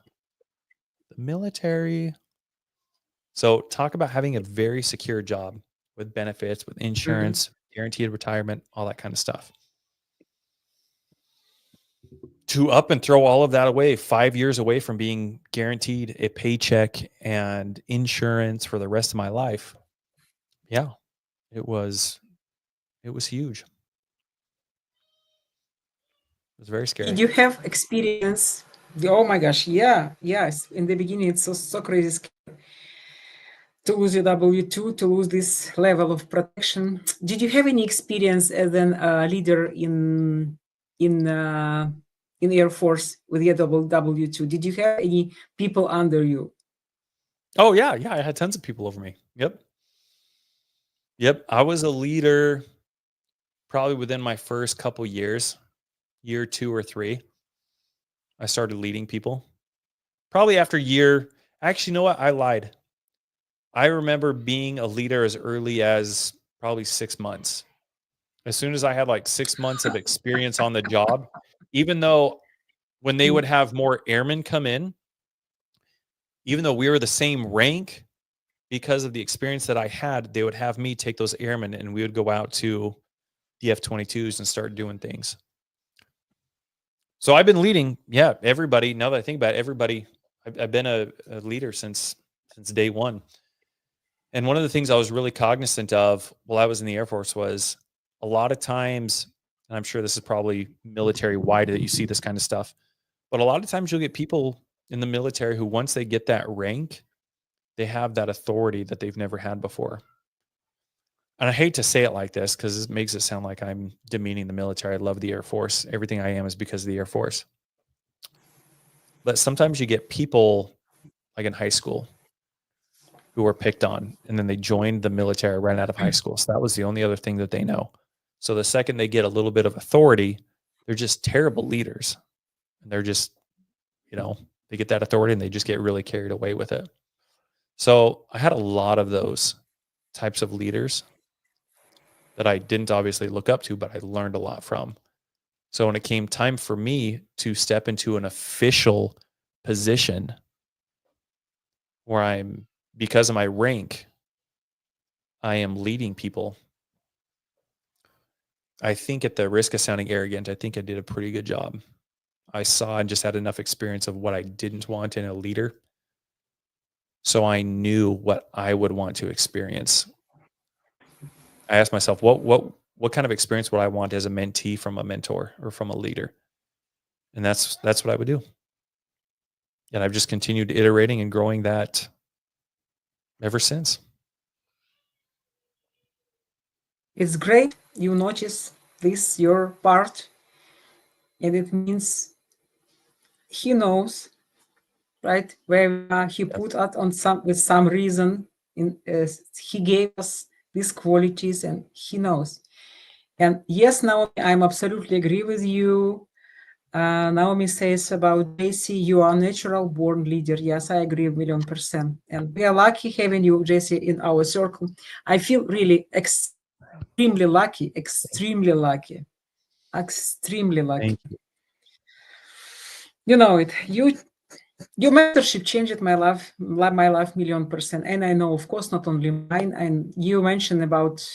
The military. So talk about having a very secure job with benefits, with insurance, guaranteed retirement, all that kind of stuff. To up and throw all of that away, 5 years away from being guaranteed a paycheck and insurance for the rest of my life. Yeah, it was huge. It was very scary. Did you have experience? Oh my gosh, yeah, yes. In the beginning, it's so crazy to lose your W2, to lose this level of protection. Did you have any experience as a leader in Air Force with your W2? Did you have any people under you? Oh yeah, I had tons of people over me. Yep. I was a leader probably within my first couple years, year 2 or 3. I started leading people. Probably after year, actually, you know what? I lied. I remember being a leader as early as probably 6 months. As soon as I had like 6 months of experience on the job, even though when they would have more airmen come in, even though we were the same rank, because of the experience that I had, they would have me take those airmen and we would go out to the F-22s and start doing things. So I've been leading, everybody. Now that I think about it, everybody, I've been a leader since day one. And one of the things I was really cognizant of while I was in the Air Force was a lot of times, and I'm sure this is probably military wide that you see this kind of stuff, But a lot of times you'll get people in the military who, once they get that rank, they have that authority that they've never had before. And I hate to say it like this because it makes it sound like I'm demeaning the military. I love the Air Force. Everything I am is because of the Air Force. But sometimes you get people like in high school who were picked on, and then they joined the military right out of high school. So that was the only other thing that they know. So the second they get a little bit of authority, they're just terrible leaders. And they're just, they get that authority and they just get really carried away with it. So I had a lot of those types of leaders that I didn't obviously look up to, but I learned a lot from. So when it came time for me to step into an official position where because of my rank, I am leading people, I think at the risk of sounding arrogant, I think I did a pretty good job. I saw and just had enough experience of what I didn't want in a leader. So I knew what I would want to experience. I asked myself, what kind of experience would I want as a mentee from a mentor or from a leader? And that's what I would do. And I've just continued iterating and growing that ever since. It's great you notice this, your part, and it means he knows, right, where he put us on with some reason. He gave us these qualities, and he knows. And yes, Naomi, I'm absolutely agree with you. Naomi says about Jessie, you are a natural born leader. Yes, I agree 1,000,000%. And we are lucky having you, Jessie, in our circle. I feel really extremely lucky, extremely lucky. Thank you. You know it. Your mentorship changed my life 1,000,000%. And I know, of course, not only mine. And you mentioned about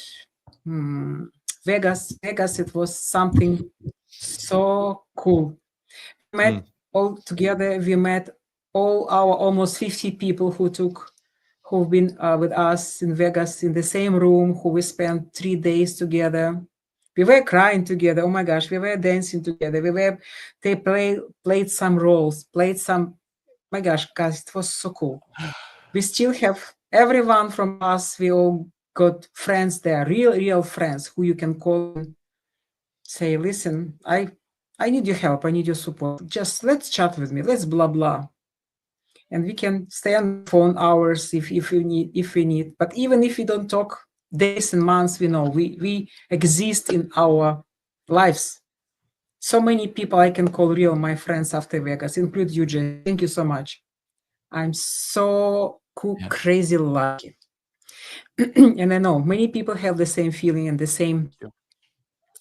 Vegas. Vegas, it was something so cool. We met all together. We met all our almost 50 people who've been with us in Vegas in the same room, who we spent 3 days together. We were crying together. Oh my gosh, we were dancing together. They played some roles, my gosh, guys, it was so cool. We still have everyone from us. We all got friends there, real friends who you can call and say, listen, I need your help. I need your support. Just let's chat with me. Let's blah, blah. And we can stay on the phone hours if we need. But even if we don't talk days and months, we know we exist in our lives. So many people I can call real my friends after Vegas, include you, Jay. Thank you so much. I'm so crazy lucky. And I know many people have the same feeling and the same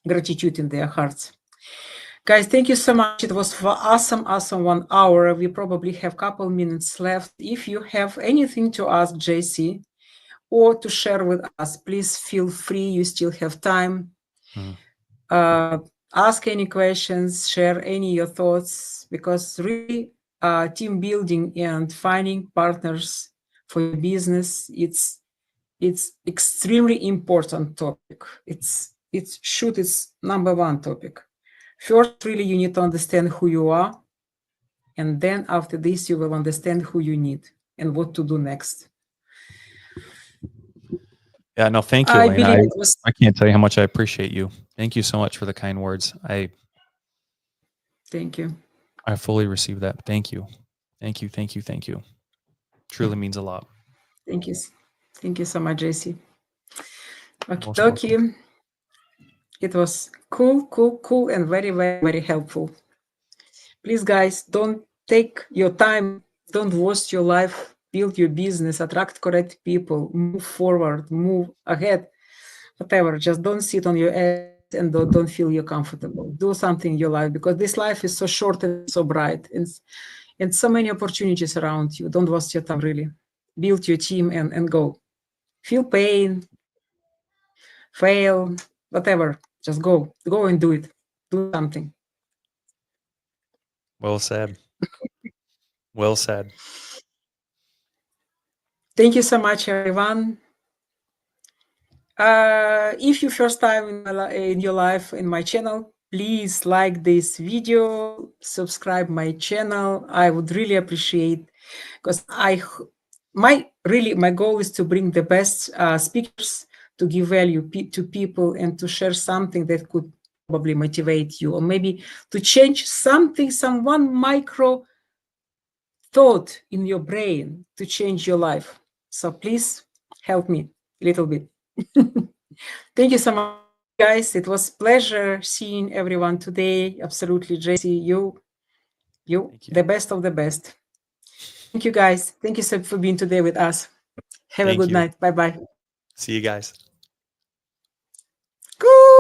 gratitude in their hearts. Guys, thank you so much. It was awesome 1 hour. We probably have a couple minutes left. If you have anything to ask Jessie or to share with us, please feel free. You still have time. Ask any questions, share any your thoughts, because really team building and finding partners for your business, it's extremely important topic. It's number one topic. First, really, you need to understand who you are. And then after this, you will understand who you need and what to do next. Yeah, no, thank you, Elena. I can't tell you how much I appreciate you. Thank you so much for the kind words. Thank you. I fully receive that. Thank you. Thank you. Thank you. Thank you. Truly means a lot. Thank you. Thank you so much, Jessie. Okay. It was cool, and very, very, very helpful. Please, guys, don't take your time. Don't waste your life. Build your business. Attract correct people. Move forward. Move ahead. Whatever. Just don't sit on your ass and don't feel you're comfortable. Do something in your life, because this life is so short and so bright, and so many opportunities around you. Don't waste your time, really. Build your team and go. Feel pain, fail, whatever. Just go and do it. Do something. Well said. Well said. Thank you so much, everyone. If you first time in your life in my channel, please like this video, subscribe my channel. I would really appreciate, because my goal is to bring the best speakers, to give value to people, and to share something that could probably motivate you, or maybe to change something, one micro thought in your brain to change your life. So please help me a little bit. Thank you so much, guys. It was pleasure seeing everyone today. Absolutely, Jessie, you Thank the you. best of the best. Thank you, guys. Thank you so for being today with us. Have a Thank good you. night. Bye bye. See you guys. Good.